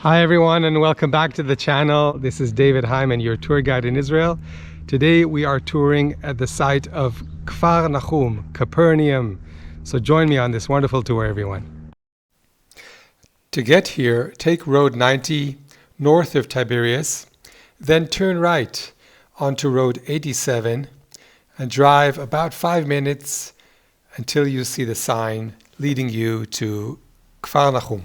Hi everyone, and welcome back to the channel. This is David Hyman, your tour guide in Israel. Today we are touring at the site of Kfar Nachum, Capernaum. So join me on this wonderful tour, everyone. To get here, take Road 90 north of Tiberias, then turn right onto Road 87 and drive about 5 minutes until you see the sign leading you to Kfar Nachum.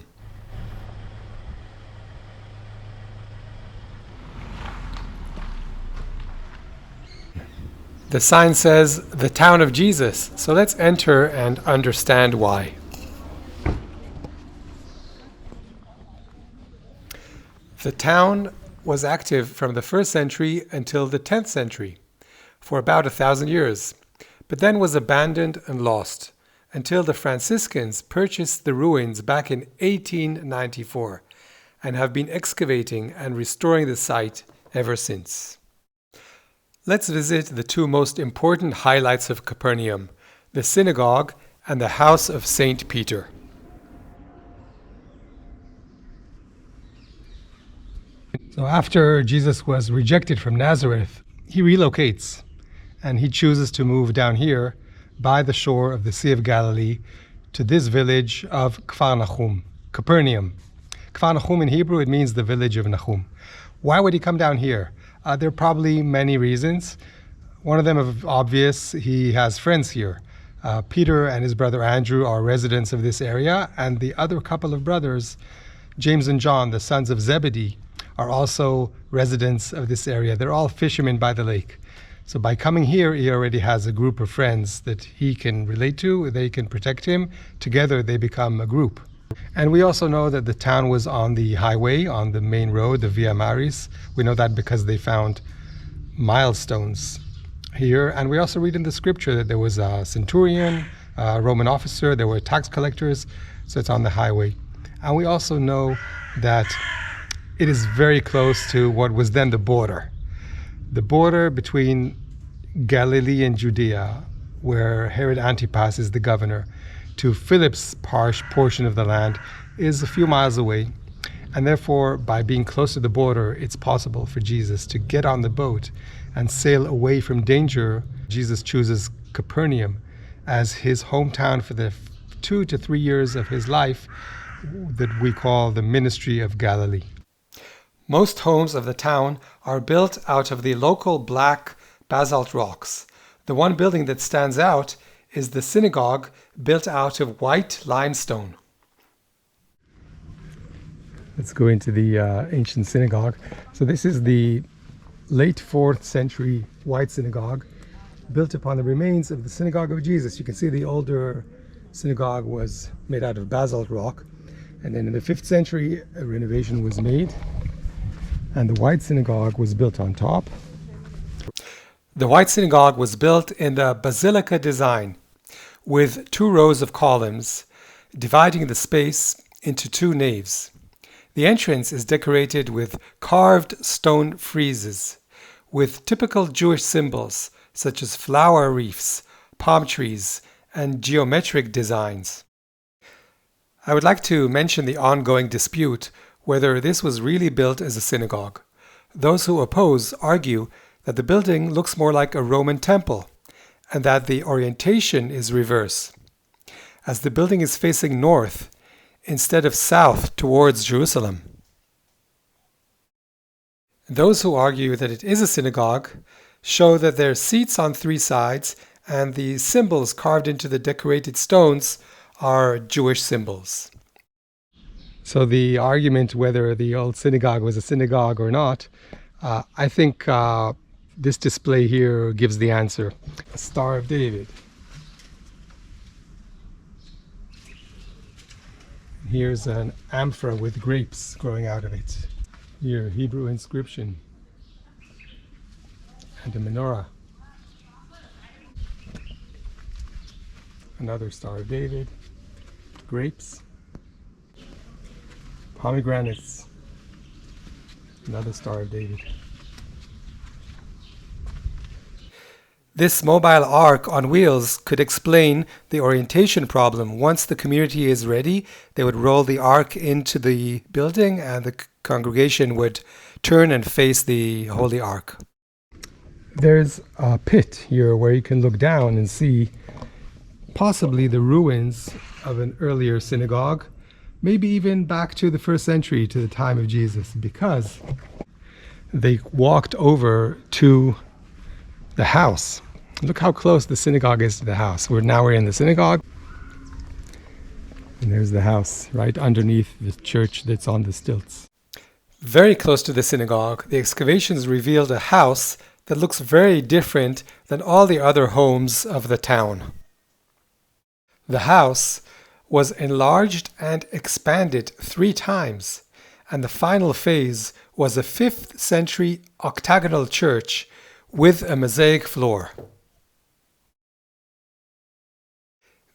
The sign says, the town of Jesus. So let's enter and understand why. The town was active from the 1st century until the 10th century, for about 1,000 years, but then was abandoned and lost until the Franciscans purchased the ruins back in 1894 and have been excavating and restoring the site ever since. Let's visit the two most important highlights of Capernaum, the synagogue and the house of St. Peter. So after Jesus was rejected from Nazareth, he relocates and he chooses to move down here by the shore of the Sea of Galilee to this village of Kfar Nachum, Capernaum. Kfar Nachum in Hebrew, it means the village of Nachum. Why would he come down here? There are probably many reasons. One of them is obvious. He has friends here. Peter and his brother Andrew are residents of this area, and the other couple of brothers, James and John, the sons of Zebedee, are also residents of this area. They're all fishermen by the lake. So by coming here, he already has a group of friends that he can relate to. They can protect him. Together, they become a group. And we also know that the town was on the highway, on the main road, the Via Maris. We know that because they found milestones here. And we also read in the scripture that there was a centurion, a Roman officer, there were tax collectors, so it's on the highway. And we also know that it is very close to what was then the border between Galilee and Judea, where Herod Antipas is the governor, to Philip's portion of the land is a few miles away. And therefore, by being close to the border, it's possible for Jesus to get on the boat and sail away from danger. Jesus chooses Capernaum as his hometown for the 2 to 3 years of his life that we call the ministry of Galilee. Most homes of the town are built out of the local black basalt rocks. The one building that stands out is the synagogue, built out of white limestone. Let's go into the ancient synagogue. So this is the late 4th century White Synagogue, built upon the remains of the synagogue of Jesus. You can see the older synagogue was made out of basalt rock, and then in the 5th century a renovation was made, and the White Synagogue was built on top. The White Synagogue was built in the basilica design, with 2 rows of columns dividing the space into 2 naves. The entrance is decorated with carved stone friezes with typical Jewish symbols such as flower wreaths, palm trees, and geometric designs. I would like to mention the ongoing dispute whether this was really built as a synagogue. Those who oppose argue that the building looks more like a Roman temple, and that the orientation is reverse, as the building is facing north instead of south towards Jerusalem. Those who argue that it is a synagogue show that there are seats on 3 sides and the symbols carved into the decorated stones are Jewish symbols. So the argument whether the old synagogue was a synagogue or not, I think this display here gives the answer. A Star of David. Here's an amphora with grapes growing out of it. Here, Hebrew inscription. And a menorah. Another Star of David. Grapes. Pomegranates. Another Star of David. This mobile ark on wheels could explain the orientation problem. Once the community is ready, they would roll the ark into the building and the congregation would turn and face the Holy Ark. There's a pit here where you can look down and see possibly the ruins of an earlier synagogue, maybe even back to the first century, to the time of Jesus, because they walked over to the house. Look how close the synagogue is to the house. We're in the synagogue. And there's the house right underneath the church that's on the stilts. Very close to the synagogue, the excavations revealed a house that looks very different than all the other homes of the town. The house was enlarged and expanded 3 times, and the final phase was a 5th century octagonal church with a mosaic floor.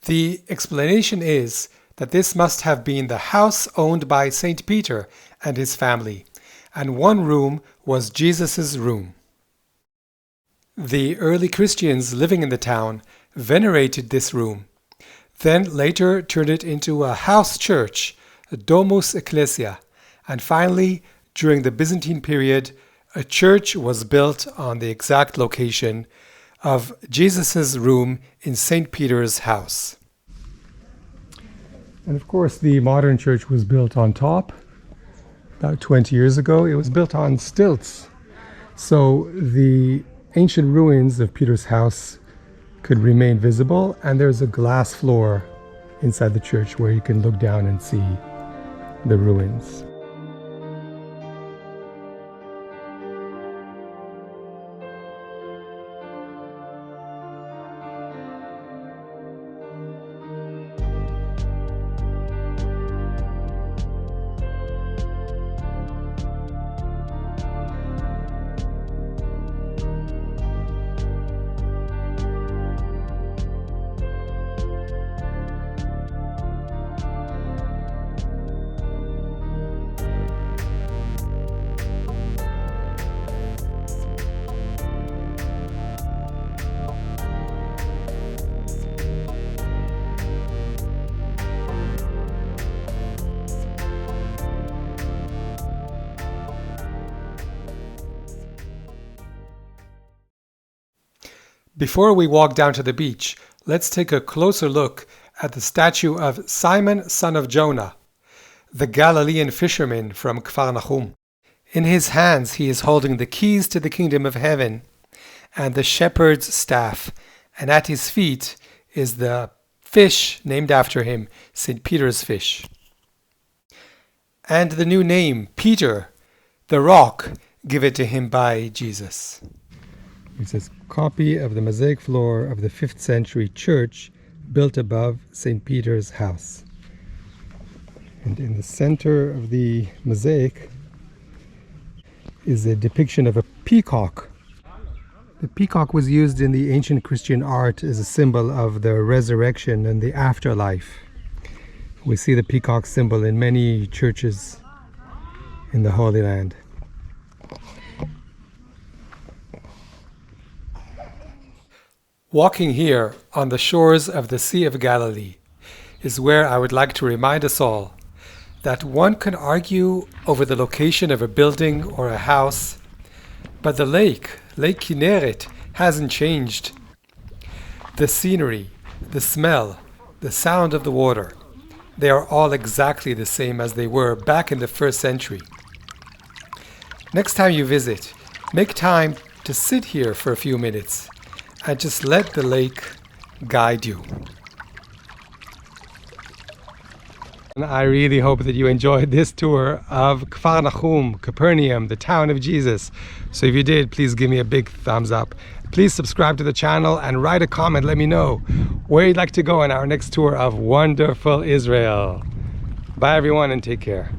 The explanation is that this must have been the house owned by St. Peter and his family, and one room was Jesus' room. The early Christians living in the town venerated this room, then later turned it into a house church, a domus ecclesia, and finally, during the Byzantine period, a church was built on the exact location of Jesus' room in St. Peter's house. And of course, the modern church was built on top. About 20 years ago, it was built on stilts. So the ancient ruins of Peter's house could remain visible, and there's a glass floor inside the church where you can look down and see the ruins. Before we walk down to the beach, let's take a closer look at the statue of Simon, son of Jonah, the Galilean fisherman from Kfar Nachum. In his hands he is holding the keys to the kingdom of heaven and the shepherd's staff, and at his feet is the fish named after him, St. Peter's fish. And the new name, Peter, the rock, given to him by Jesus. It says, copy of the mosaic floor of the 5th century church built above St. Peter's house. And in the center of the mosaic is a depiction of a peacock. The peacock was used in the ancient Christian art as a symbol of the resurrection and the afterlife. We see the peacock symbol in many churches in the Holy Land. Walking here on the shores of the Sea of Galilee is where I would like to remind us all that one can argue over the location of a building or a house, but the Lake Kineret, hasn't changed. The scenery, the smell, the sound of the water, they are all exactly the same as they were back in the 1st century. Next time you visit, make time to sit here for a few minutes and just let the lake guide you. And I really hope that you enjoyed this tour of Kfar Nachum, Capernaum, the town of Jesus. So if you did, please give me a big thumbs up. Please subscribe to the channel and write a comment. Let me know where you'd like to go on our next tour of wonderful Israel. Bye everyone and take care.